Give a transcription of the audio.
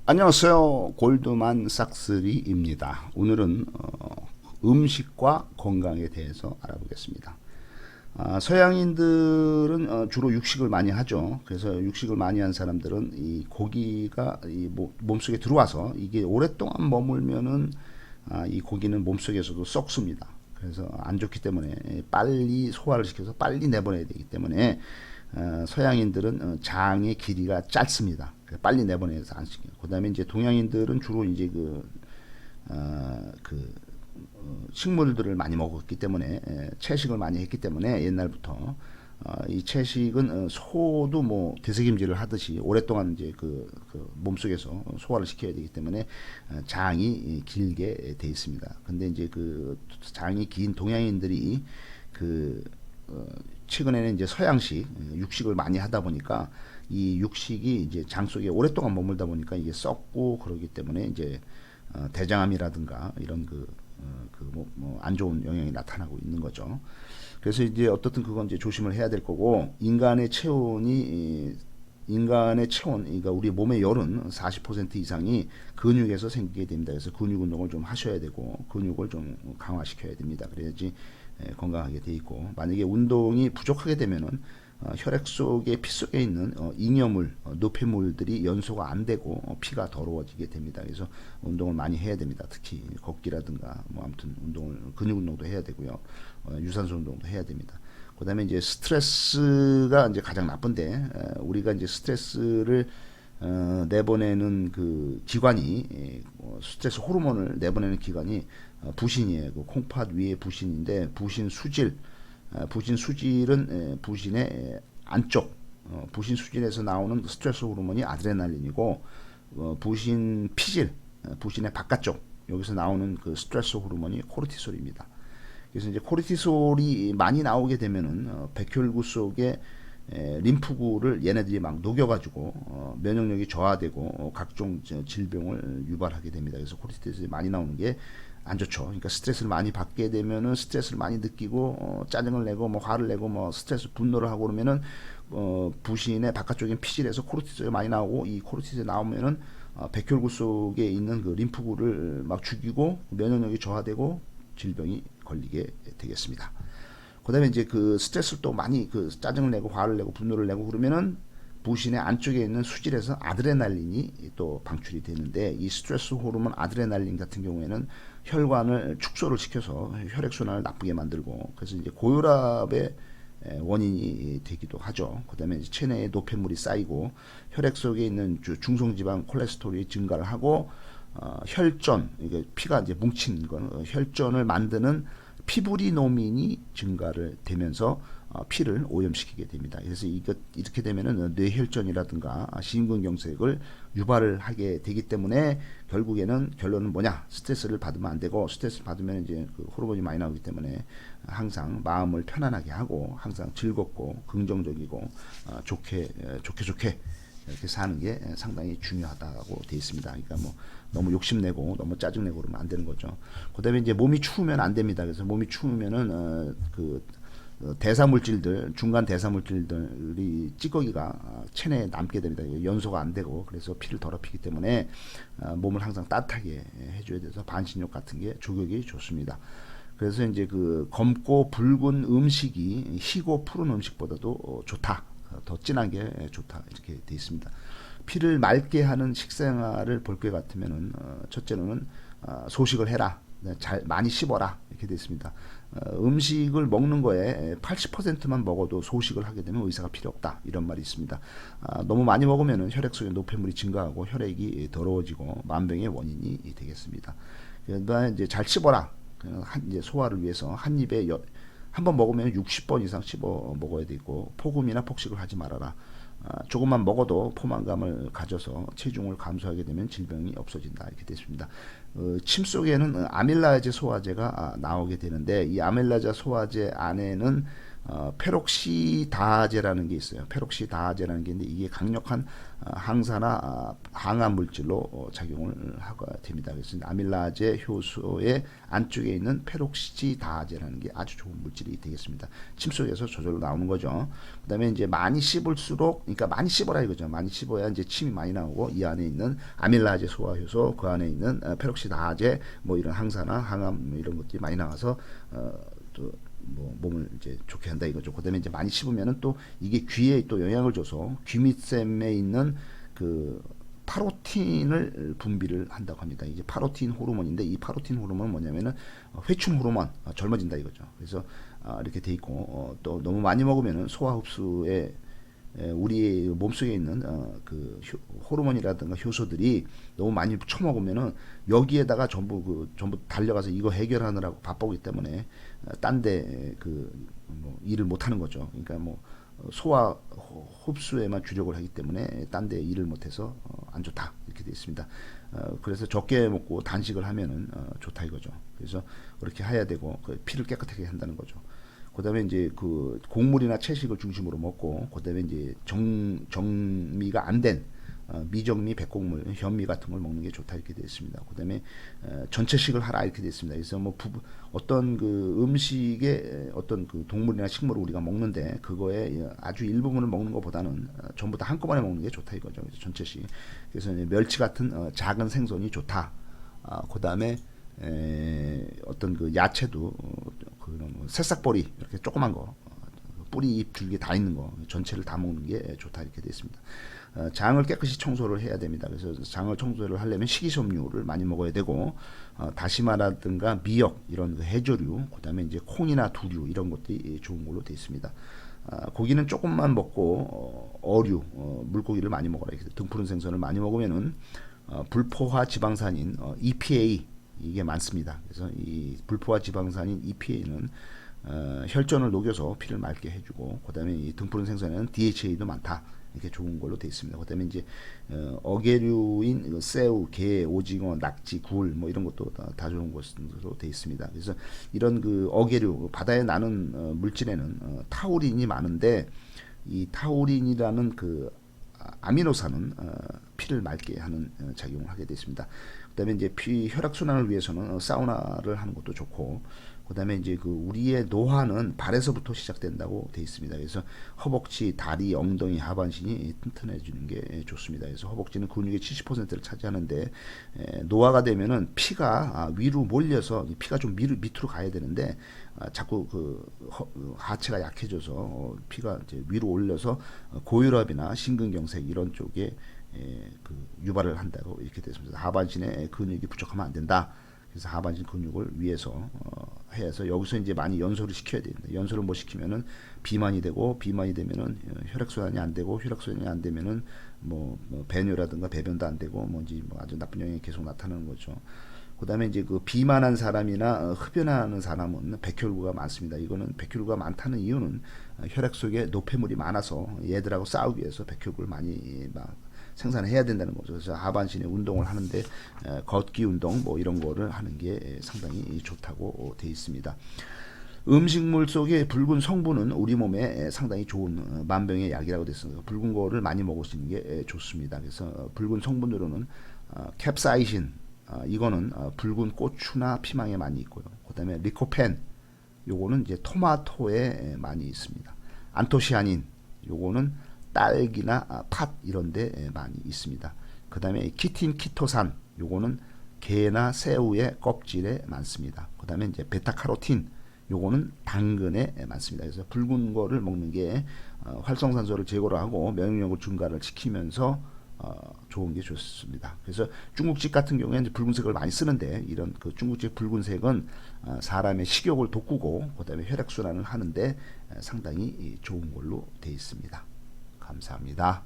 안녕하세요. 골드만삭스리입니다. 오늘은 음식과 건강에 대해서 알아보겠습니다. 서양인들은 주로 육식을 많이 하죠. 그래서 육식을 많이 한 사람들은 이 고기가 이 몸속에 들어와서 이게 오랫동안 머물면은 이 고기는 몸속에서도 썩습니다. 그래서 안 좋기 때문에 빨리 소화를 시켜서 빨리 내보내야 되기 때문에 서양인들은 장의 길이가 짧습니다. 빨리 내보내서 안 시켜요. 그다음에 이제 동양인들은 주로 이제 식물들을 많이 먹었기 때문에 채식을 많이 했기 때문에 옛날부터 이 채식은 소도 뭐 되새김질을 하듯이 오랫동안 이제 그 몸속에서 소화를 시켜야 되기 때문에 장이 길게 돼 있습니다. 근데 이제 그 장이 긴 동양인들이 그 최근에는 이제 서양식 육식을 많이 하다 보니까 이 육식이 이제 장 속에 오랫동안 머물다 보니까 이게 썩고 그러기 때문에 이제 대장암이라든가 이런 안 좋은 영향이 나타나고 있는 거죠. 그래서 이제 어떻든 그건 이제 조심을 해야 될 거고 인간의 체온, 그러니까 우리 몸의 열은 40% 이상이 근육에서 생기게 됩니다. 그래서 근육 운동을 좀 하셔야 되고 근육을 좀 강화시켜야 됩니다. 그래야지 건강하게 돼 있고 만약에 운동이 부족하게 되면은 혈액 속에 피 속에 있는 잉여물, 노폐물들이 연소가 안 되고 피가 더러워지게 됩니다. 그래서 운동을 많이 해야 됩니다. 특히 걷기라든가 뭐 아무튼 운동을 근육 운동도 해야 되고요. 유산소 운동도 해야 됩니다. 그다음에 이제 스트레스가 이제 가장 나쁜데 우리가 이제 스트레스를 내보내는 그 기관이 스트레스 호르몬을 내보내는 기관이 부신이에요. 그 콩팥 위에 부신인데 부신 수질은 부신의 안쪽 부신 수질에서 나오는 스트레스 호르몬이 아드레날린이고 부신 피질 부신의 바깥쪽 여기서 나오는 그 스트레스 호르몬이 코르티솔입니다. 그래서 이제 코르티솔이 많이 나오게 되면은 백혈구 속에 림프구를 얘네들이 막 녹여가지고 면역력이 저하되고 각종 질병을 유발하게 됩니다. 그래서 코르티솔이 많이 나오는 게 안 좋죠. 그러니까 스트레스를 많이 받게 되면은 스트레스를 많이 느끼고 짜증을 내고 뭐 화를 내고 뭐 스트레스 분노를 하고 그러면은 부신의 바깥쪽인 피질에서 코르티솔이 많이 나오고 이 코르티솔이 나오면은 백혈구 속에 있는 그 림프구를 막 죽이고 면역력이 저하되고 질병이 걸리게 되겠습니다. 그다음에 이제 그 스트레스를 또 많이 그 짜증을 내고 화를 내고 분노를 내고 그러면은 부신의 안쪽에 있는 수질에서 아드레날린이 또 방출이 되는데 이 스트레스 호르몬 아드레날린 같은 경우에는 혈관을 축소를 시켜서 혈액순환을 나쁘게 만들고 그래서 이제 고혈압의 원인이 되기도 하죠. 그다음에 이제 체내에 노폐물이 쌓이고 혈액 속에 있는 중성지방 콜레스테롤이 증가를 하고 혈전, 이게 피가 이제 뭉친 건 혈전을 만드는 피브리노민이 증가를 되면서 피를 오염시키게 됩니다. 그래서 이렇게 되면은 뇌혈전이라든가 심근경색을 유발을 하게 되기 때문에 결론은 뭐냐? 스트레스를 받으면 안 되고 스트레스를 받으면 이제 그 호르몬이 많이 나오기 때문에 항상 마음을 편안하게 하고 항상 즐겁고 긍정적이고 좋게 이렇게 사는 게 상당히 중요하다고 되어 있습니다. 그러니까 뭐 너무 욕심내고 너무 짜증내고 그러면 안 되는 거죠. 그다음에 이제 몸이 추우면 안 됩니다. 그래서 몸이 추우면은 대사물질들 중간 대사물질들이 찌꺼기가 체내에 남게 됩니다. 연소가 안 되고 그래서 피를 더럽히기 때문에 몸을 항상 따뜻하게 해줘야 돼서 반신욕 같은 게 조격이 좋습니다. 그래서 이제 그 검고 붉은 음식이 희고 푸른 음식보다도 좋다. 더 진한 게 좋다 이렇게 돼 있습니다. 피를 맑게 하는 식생활을 볼 것 같으면은 첫째로는 소식을 해라, 잘 많이 씹어라 이렇게 돼 있습니다. 음식을 먹는 거에 80%만 먹어도 소식을 하게 되면 의사가 필요 없다 이런 말이 있습니다. 너무 많이 먹으면 혈액 속에 노폐물이 증가하고 혈액이 더러워지고 만병의 원인이 되겠습니다. 그러니까 이제 잘 씹어라. 이제 소화를 위해서 한 입에 한 번 먹으면 60번 이상 씹어 먹어야 되고 폭음이나 폭식을 하지 말아라. 조금만 먹어도 포만감을 가져서 체중을 감소하게 되면 질병이 없어진다 이렇게 됐습니다. 침 속에는 아밀라제 소화제가 나오게 되는데 이 아밀라제 소화제 안에는 페록시다제라는 게 있어요. 페록시다제라는 게 있는데 이게 강력한 항산화 항암 물질로 작용을 하게 됩니다. 그래서 아밀라제 효소의 안쪽에 있는 페록시다제라는 게 아주 좋은 물질이 되겠습니다. 침 속에서 저절로 나오는 거죠. 그다음에 이제 많이 씹을수록, 그러니까 많이 씹어라 이거죠. 많이 씹어야 이제 침이 많이 나오고 이 안에 있는 아밀라제 소화 효소, 그 안에 있는 페록시다제 뭐 이런 항산화 항암 뭐 이런 것들이 많이 나와서 또 뭐 몸을 이제 좋게 한다 이거죠. 그다음에 이제 많이 씹으면은 또 이게 귀에 또 영향을 줘서 귀밑샘에 있는 그 파로틴을 분비를 한다고 합니다. 이제 파로틴 호르몬인데 이 파로틴 호르몬은 뭐냐면은 회춘 호르몬, 젊어진다 이거죠. 그래서 이렇게 돼 있고 또 너무 많이 먹으면은 소화 흡수에 우리 몸속에 있는 그 호르몬이라든가 효소들이 너무 많이 처먹으면은 여기에다가 전부 달려가서 이거 해결하느라고 바쁘기 때문에 딴데 뭐 일을 못 하는 거죠. 그러니까 뭐 소화 흡수에만 주력을 하기 때문에 딴 데 일을 못해서 안 좋다 이렇게 되어 있습니다. 그래서 적게 먹고 단식을 하면은 좋다 이거죠. 그래서 그렇게 해야 되고 그 피를 깨끗하게 한다는 거죠. 그다음에 이제 그 곡물이나 채식을 중심으로 먹고, 그다음에 이제 정미가 안 된 미정미, 백곡물, 현미 같은 걸 먹는 게 좋다 이렇게 되어 있습니다. 그다음에 전체식을 하라 이렇게 되어 있습니다. 그래서 뭐 어떤 그 음식에 어떤 그 동물이나 식물을 우리가 먹는데 그거에 아주 일부분을 먹는 것보다는 전부 다 한꺼번에 먹는 게 좋다 이거죠. 그래서 전체식. 그래서 멸치 같은 작은 생선이 좋다. 그다음에 어떤 그 야채도 그런 새싹보리 이렇게 조그만 거, 뿌리 잎 줄기 다 있는 거 전체를 다 먹는 게 좋다 이렇게 되어 있습니다. 장을 깨끗이 청소를 해야 됩니다. 그래서 장을 청소를 하려면 식이섬유를 많이 먹어야 되고 다시마라든가 미역 이런 그 해조류, 그다음에 이제 콩이나 두류 이런 것들이 좋은 걸로 되어 있습니다. 고기는 조금만 먹고 어류, 물고기를 많이 먹어라. 이렇게 등푸른 생선을 많이 먹으면은 불포화 지방산인 EPA 이게 많습니다. 그래서 이 불포화 지방산인 EPA는 혈전을 녹여서 피를 맑게 해주고, 그다음에 이 등푸른 생선에는 DHA도 많다. 이렇게 좋은 걸로 되어 있습니다. 그다음에 이제 어계류인 새우, 게, 오징어, 낙지, 굴 뭐 이런 것도 다 좋은 것으로 되어 있습니다. 그래서 이런 그 어계류 바다에 나는 물질에는 타우린이 많은데 이 타우린이라는 그 아미노산은 피를 맑게 하는 작용을 하게 되어 있습니다. 그다음에 이제 피 혈액 순환을 위해서는 사우나를 하는 것도 좋고, 그다음에 이제 그 우리의 노화는 발에서부터 시작된다고 되어 있습니다. 그래서 허벅지, 다리, 엉덩이, 하반신이 튼튼해지는 게 좋습니다. 그래서 허벅지는 근육의 70%를 차지하는데 노화가 되면은 피가 위로 몰려서 피가 좀 밑으로 가야 되는데 자꾸 하체가 약해져서 피가 이제 위로 올려서 고혈압이나 심근경색 이런 쪽에 그 유발을 한다고 이렇게 됐습니다. 하반신에 근육이 부족하면 안 된다. 그래서 하반신 근육을 위해서 해서 여기서 이제 많이 연소를 시켜야 됩니다. 연소를 못 시키면은 비만이 되고, 비만이 되면은 혈액순환이 안 되고, 혈액순환이 안 되면은 뭐 배뇨라든가 배변도 안 되고 뭔지 뭐 아주 나쁜 영향이 계속 나타나는 거죠. 그다음에 이제 그 비만한 사람이나 흡연하는 사람은 백혈구가 많습니다. 이거는 백혈구가 많다는 이유는 혈액 속에 노폐물이 많아서 얘들하고 싸우기 위해서 백혈구를 많이 막 생산을 해야 된다는 거죠. 그래서 하반신에 운동을 하는데 걷기 운동 뭐 이런 거를 하는 게 상당히 좋다고 되어 있습니다. 음식물 속의 붉은 성분은 우리 몸에 상당히 좋은 만병의 약이라고 되어 있습니다. 붉은 거를 많이 먹으시는 게 좋습니다. 그래서 붉은 성분으로는 캡사이신, 이거는 붉은 고추나 피망에 많이 있고요. 그다음에 리코펜, 요거는 이제 토마토에 많이 있습니다. 안토시아닌, 요거는 딸기나 팥 이런 데 많이 있습니다. 그다음에 키틴 키토산, 요거는 게나 새우의 껍질에 많습니다. 그다음에 이제 베타카로틴, 요거는 당근에 많습니다. 그래서 붉은 거를 먹는 게 활성산소를 제거를 하고 면역력을 증가를 시키면서 좋은 게 좋습니다. 그래서 중국집 같은 경우에는 붉은색을 많이 쓰는데 이런 그 중국집 붉은색은 사람의 식욕을 돋구고 그다음에 혈액순환을 하는데 상당히 좋은 걸로 되어 있습니다. 감사합니다.